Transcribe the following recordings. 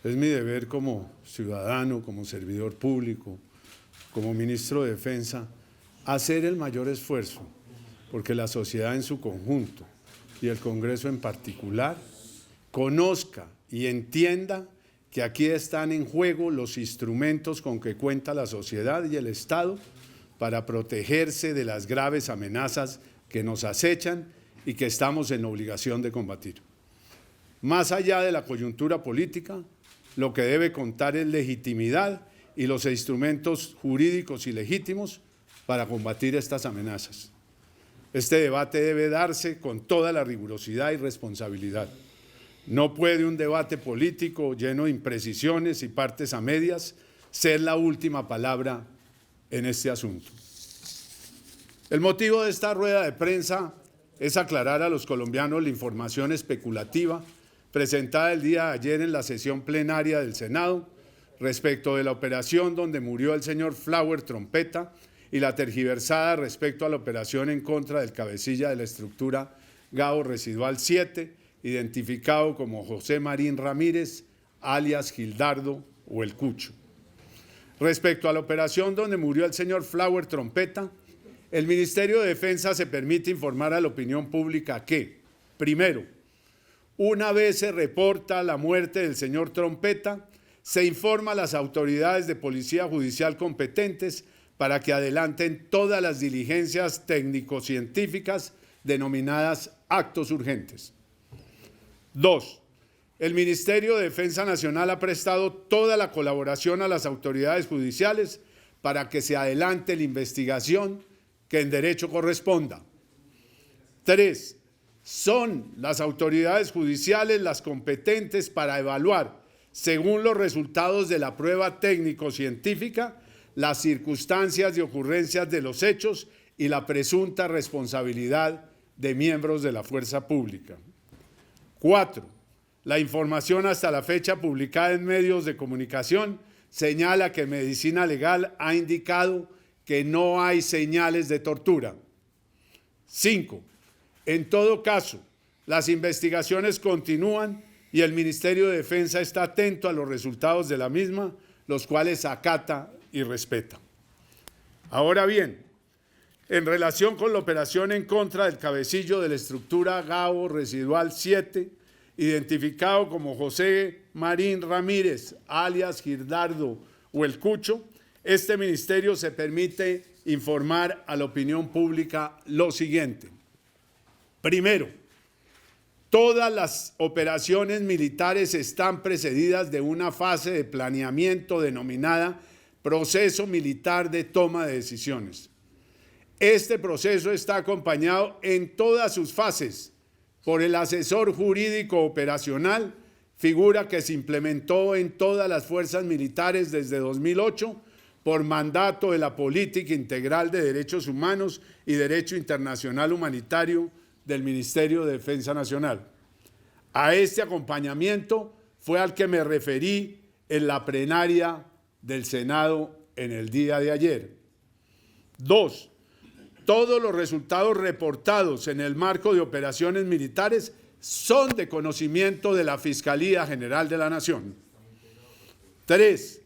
Es mi deber como ciudadano, como servidor público, como ministro de Defensa, hacer el mayor esfuerzo porque la sociedad en su conjunto y el Congreso en particular conozca y entienda que aquí están en juego los instrumentos con que cuenta la sociedad y el Estado para protegerse de las graves amenazas que nos acechan y que estamos en obligación de combatir. Más allá de la coyuntura política, lo que debe contar es legitimidad y los instrumentos jurídicos y legítimos para combatir estas amenazas. Este debate debe darse con toda la rigurosidad y responsabilidad. No puede un debate político lleno de imprecisiones y partes a medias ser la última palabra en este asunto. El motivo de esta rueda de prensa es aclarar a los colombianos la información especulativa presentada el día de ayer en la sesión plenaria del Senado respecto de la operación donde murió el señor Flower Trompeta y la tergiversada respecto a la operación en contra del cabecilla de la estructura Gao Residual 7, identificado como José Marín Ramírez, alias Gildardo o El Cucho. Respecto a la operación donde murió el señor Flower Trompeta, el Ministerio de Defensa se permite informar a la opinión pública que, primero, una vez se reporta la muerte del señor Trompeta, se informa a las autoridades de policía judicial competentes para que adelanten todas las diligencias técnico-científicas denominadas actos urgentes. 2. El Ministerio de Defensa Nacional ha prestado toda la colaboración a las autoridades judiciales para que se adelante la investigación que en derecho corresponda. 3. Son las autoridades judiciales las competentes para evaluar, según los resultados de la prueba técnico-científica, las circunstancias y ocurrencias de los hechos y la presunta responsabilidad de miembros de la fuerza pública. 4. La información hasta la fecha publicada en medios de comunicación señala que Medicina Legal ha indicado que no hay señales de tortura. 5. En todo caso, las investigaciones continúan y el Ministerio de Defensa está atento a los resultados de la misma, los cuales acata y respeta. Ahora bien, en relación con la operación en contra del cabecillo de la estructura Gao Residual 7, identificado como José Marín Ramírez, alias Gildardo o El Cucho, este ministerio se permite informar a la opinión pública lo siguiente. Primero, todas las operaciones militares están precedidas de una fase de planeamiento denominada proceso militar de toma de decisiones. Este proceso está acompañado en todas sus fases por el asesor jurídico operacional, figura que se implementó en todas las fuerzas militares desde 2008 por mandato de la Política Integral de Derechos Humanos y Derecho Internacional Humanitario del Ministerio de Defensa Nacional. A este acompañamiento fue al que me referí en la plenaria del Senado en el día de ayer. 2. Todos los resultados reportados en el marco de operaciones militares son de conocimiento de la Fiscalía General de la Nación. 3.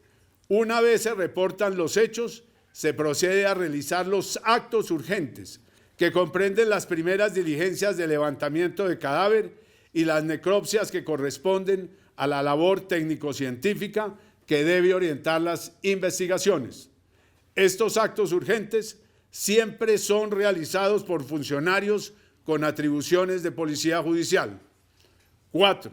Una vez se reportan los hechos, se procede a realizar los actos urgentes, que comprenden las primeras diligencias de levantamiento de cadáver y las necropsias que corresponden a la labor técnico-científica que debe orientar las investigaciones. Estos actos urgentes siempre son realizados por funcionarios con atribuciones de policía judicial. 4.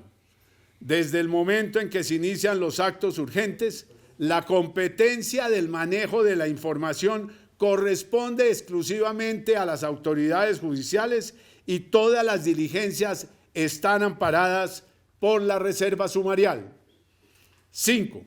Desde el momento en que se inician los actos urgentes, la competencia del manejo de la información corresponde exclusivamente a las autoridades judiciales y todas las diligencias están amparadas por la reserva sumarial. 5.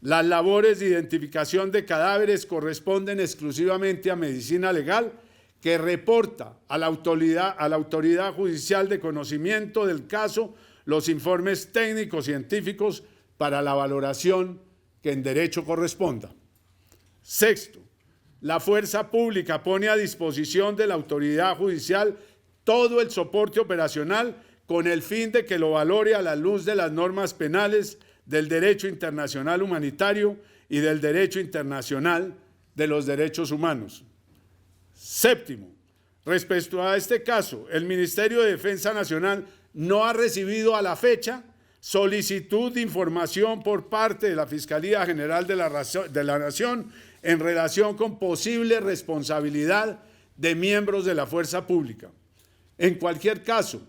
Las labores de identificación de cadáveres corresponden exclusivamente a Medicina Legal, que reporta a la autoridad judicial de conocimiento del caso los informes técnicos científicos para la valoración que en derecho corresponda. 6. La fuerza pública pone a disposición de la autoridad judicial todo el soporte operacional con el fin de que lo valore a la luz de las normas penales, del derecho internacional humanitario y del derecho internacional de los derechos humanos. Séptimo, respecto a este caso, el Ministerio de Defensa Nacional no ha recibido a la fecha solicitud de información por parte de la Fiscalía General de la Nación en relación con posible responsabilidad de miembros de la fuerza pública. En cualquier caso,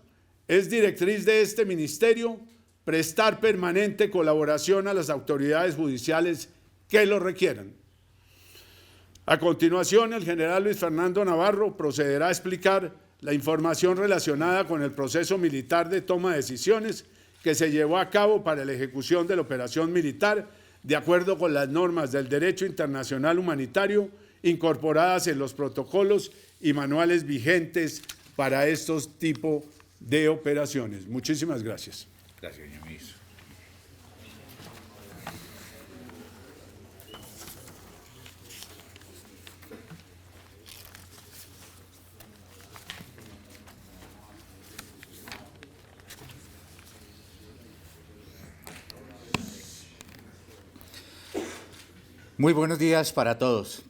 es directriz de este ministerio prestar permanente colaboración a las autoridades judiciales que lo requieran. A continuación, el general Luis Fernando Navarro procederá a explicar la información relacionada con el proceso militar de toma de decisiones que se llevó a cabo para la ejecución de la operación militar de acuerdo con las normas del derecho internacional humanitario incorporadas en los protocolos y manuales vigentes para estos tipos de operaciones. Muchísimas gracias. Gracias, señor ministro. Muy buenos días para todos.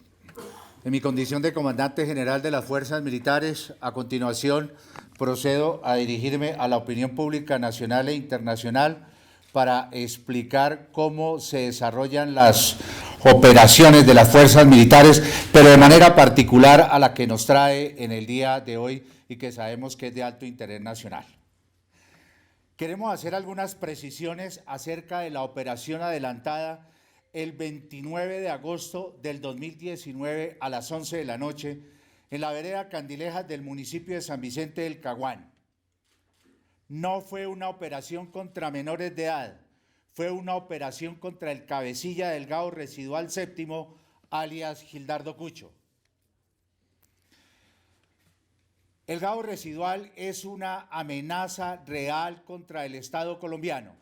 En mi condición de comandante general de las Fuerzas Militares, a continuación procedo a dirigirme a la opinión pública nacional e internacional para explicar cómo se desarrollan las operaciones de las Fuerzas Militares, pero de manera particular a la que nos trae en el día de hoy y que sabemos que es de alto interés nacional. Queremos hacer algunas precisiones acerca de la operación adelantada el 29 de agosto del 2019 a las 11 de la noche en la vereda Candilejas del municipio de San Vicente del Caguán. No fue una operación contra menores de edad, fue una operación contra el cabecilla del GAO Residual Séptimo, alias Gildardo Cucho. El GAO Residual es una amenaza real contra el Estado colombiano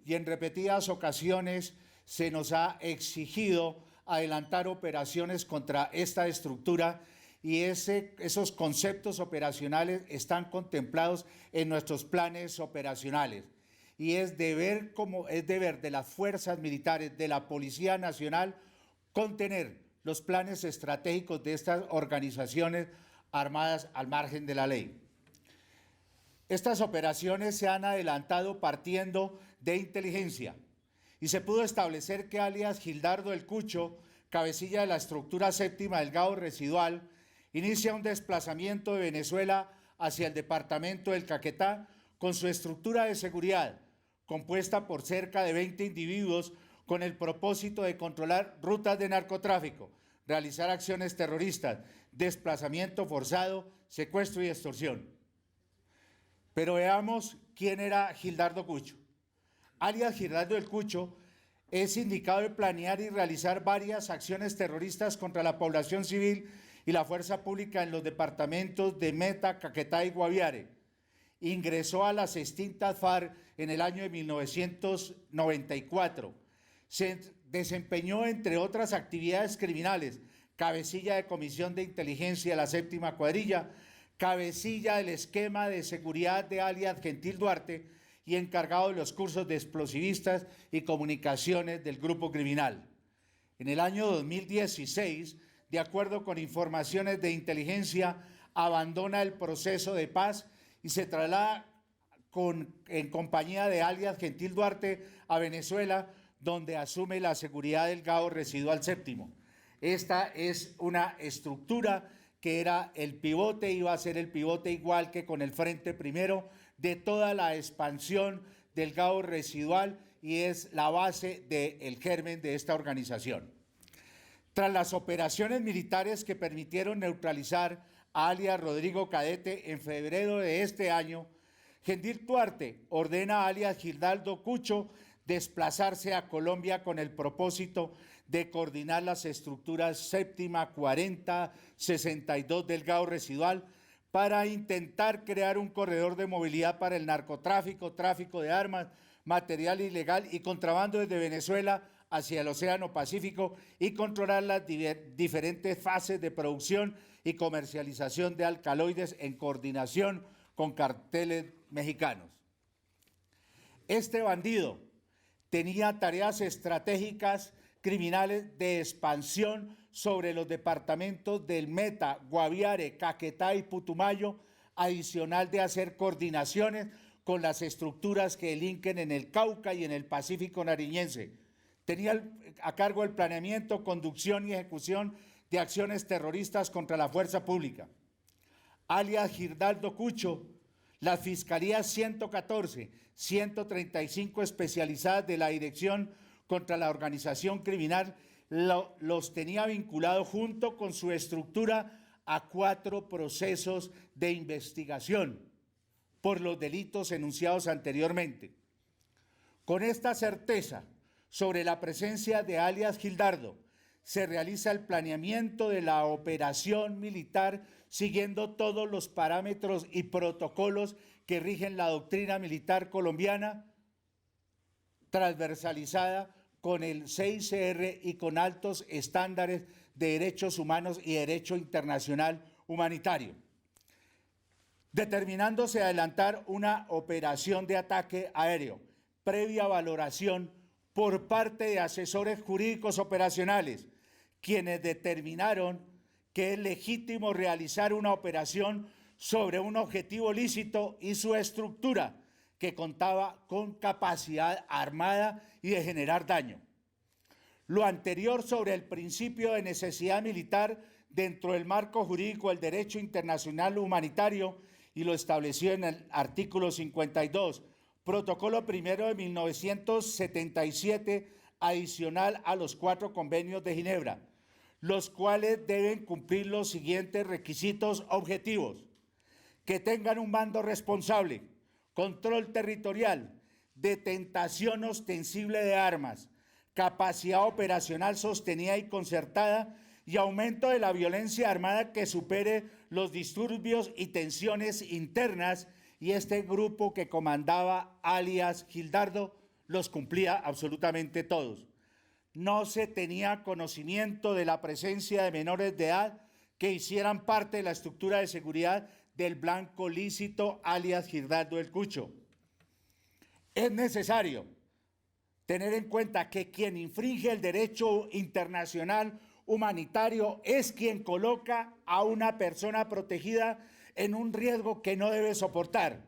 y en repetidas ocasiones se nos ha exigido adelantar operaciones contra esta estructura y esos conceptos operacionales están contemplados en nuestros planes operacionales. Y es deber de las fuerzas militares, de la Policía Nacional, contener los planes estratégicos de estas organizaciones armadas al margen de la ley. Estas operaciones se han adelantado partiendo de inteligencia, y se pudo establecer que alias Gildardo el Cucho, cabecilla de la estructura séptima del GAO Residual, inicia un desplazamiento de Venezuela hacia el departamento del Caquetá con su estructura de seguridad, compuesta por cerca de 20 individuos con el propósito de controlar rutas de narcotráfico, realizar acciones terroristas, desplazamiento forzado, secuestro y extorsión. Pero veamos quién era Gildardo Cucho. Alias Gildardo el Cucho es indicado de planear y realizar varias acciones terroristas contra la población civil y la fuerza pública en los departamentos de Meta, Caquetá y Guaviare. Ingresó a las extintas FARC en el año de 1994. Se desempeñó, entre otras actividades criminales, cabecilla de Comisión de Inteligencia de la Séptima Cuadrilla, cabecilla del esquema de seguridad de alias Gentil Duarte, y encargado de los cursos de explosivistas y comunicaciones del grupo criminal. En el año 2016, de acuerdo con informaciones de inteligencia, abandona el proceso de paz y se traslada en compañía de alias Gentil Duarte a Venezuela, donde asume la seguridad del GAO Residual Séptimo. Esta es una estructura que era el pivote, iba a ser el pivote igual que con el Frente Primero, de toda la expansión del GAO Residual y es la base del germen de esta organización. Tras las operaciones militares que permitieron neutralizar a alias Rodrigo Cadete en febrero de este año, Gentil Duarte ordena a alias Gildardo Cucho desplazarse a Colombia con el propósito de coordinar las estructuras séptima, 40, 62 del GAO Residual para intentar crear un corredor de movilidad para el narcotráfico, tráfico de armas, material ilegal y contrabando desde Venezuela hacia el Océano Pacífico y controlar las diferentes fases de producción y comercialización de alcaloides en coordinación con carteles mexicanos. Este bandido tenía tareas estratégicas criminales de expansión sobre los departamentos del Meta, Guaviare, Caquetá y Putumayo, adicional de hacer coordinaciones con las estructuras que delinquen en el Cauca y en el Pacífico nariñense. Tenía a cargo el planeamiento, conducción y ejecución de acciones terroristas contra la fuerza pública. Alias Giraldo Cucho, las Fiscalías 114, 135 especializadas de la Dirección contra la Organización Criminal los tenía vinculados junto con su estructura a 4 procesos de investigación por los delitos enunciados anteriormente. Con esta certeza sobre la presencia de alias Giraldo, se realiza el planeamiento de la operación militar siguiendo todos los parámetros y protocolos que rigen la doctrina militar colombiana, transversalizada con el CICR y con altos estándares de derechos humanos y derecho internacional humanitario, determinándose adelantar una operación de ataque aéreo, previa valoración por parte de asesores jurídicos operacionales, quienes determinaron que es legítimo realizar una operación sobre un objetivo lícito y su estructura, que contaba con capacidad armada y de generar daño. Lo anterior sobre el principio de necesidad militar dentro del marco jurídico del derecho internacional humanitario y lo establecido en el artículo 52, protocolo primero de 1977, adicional a los 4 convenios de Ginebra, los cuales deben cumplir los siguientes requisitos objetivos: que tengan un mando responsable, control territorial, detentación ostensible de armas, capacidad operacional sostenida y concertada y aumento de la violencia armada que supere los disturbios y tensiones internas, y este grupo que comandaba alias Giraldo los cumplía absolutamente todos. No se tenía conocimiento de la presencia de menores de edad que hicieran parte de la estructura de seguridad del blanco lícito alias Giraldo el Cucho. Es necesario tener en cuenta que quien infringe el derecho internacional humanitario es quien coloca a una persona protegida en un riesgo que no debe soportar.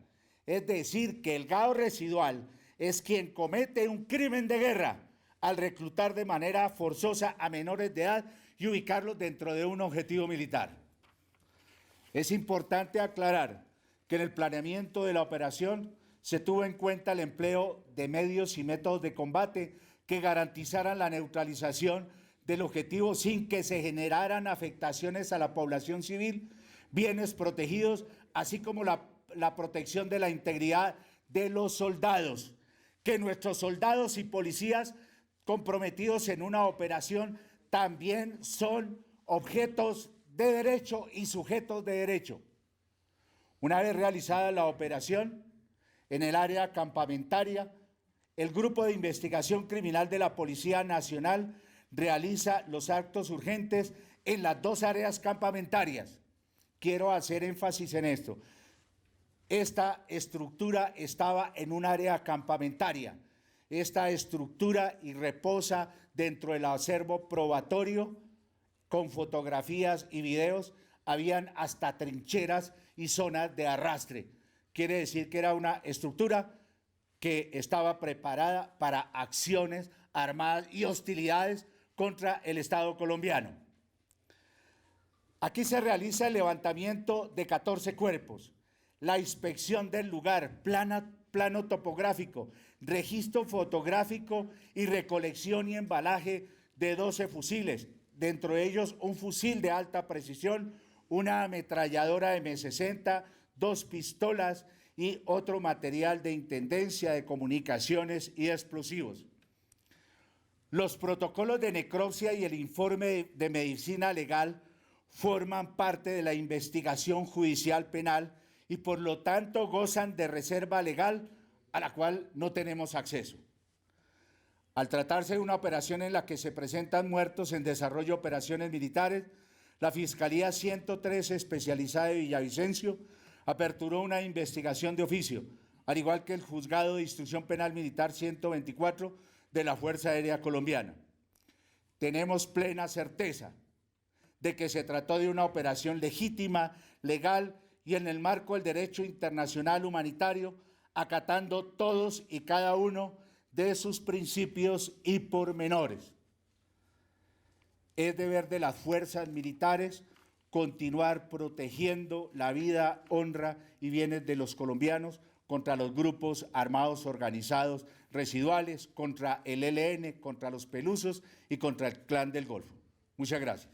Es decir, que el grado residual es quien comete un crimen de guerra al reclutar de manera forzosa a menores de edad y ubicarlos dentro de un objetivo militar. Es importante aclarar que en el planeamiento de la operación se tuvo en cuenta el empleo de medios y métodos de combate que garantizaran la neutralización del objetivo sin que se generaran afectaciones a la población civil, bienes protegidos, así como la protección de la integridad de los soldados, que nuestros soldados y policías comprometidos en una operación también son objetos de derecho y sujetos de derecho. Una vez realizada la operación en el área campamentaria, el Grupo de Investigación Criminal de la Policía Nacional realiza los actos urgentes en las 2 áreas campamentarias. Quiero hacer énfasis en esto. Esta estructura estaba en un área campamentaria. Esta estructura y reposa dentro del acervo probatorio con fotografías y videos. Habían hasta trincheras y zonas de arrastre. Quiere decir que era una estructura que estaba preparada para acciones armadas y hostilidades contra el Estado colombiano. Aquí se realiza el levantamiento de 14 cuerpos, la inspección del lugar, plano topográfico, registro fotográfico y recolección y embalaje de 12 fusiles, dentro de ellos un fusil de alta precisión, una ametralladora M60, 2 pistolas y otro material de intendencia de comunicaciones y explosivos. Los protocolos de necropsia y el informe de medicina legal forman parte de la investigación judicial penal y por lo tanto gozan de reserva legal a la cual no tenemos acceso. Al tratarse de una operación en la que se presentan muertos en desarrollo de operaciones militares, la Fiscalía 113 especializada de Villavicencio aperturó una investigación de oficio, al igual que el Juzgado de Instrucción Penal Militar 124, de la Fuerza Aérea Colombiana. Tenemos plena certeza de que se trató de una operación legítima, legal y en el marco del derecho internacional humanitario, acatando todos y cada uno de sus principios y pormenores. Es deber de las fuerzas militares continuar protegiendo la vida, honra y bienes de los colombianos contra los grupos armados organizados residuales, contra el ELN, contra los Pelusos y contra el Clan del Golfo. Muchas gracias.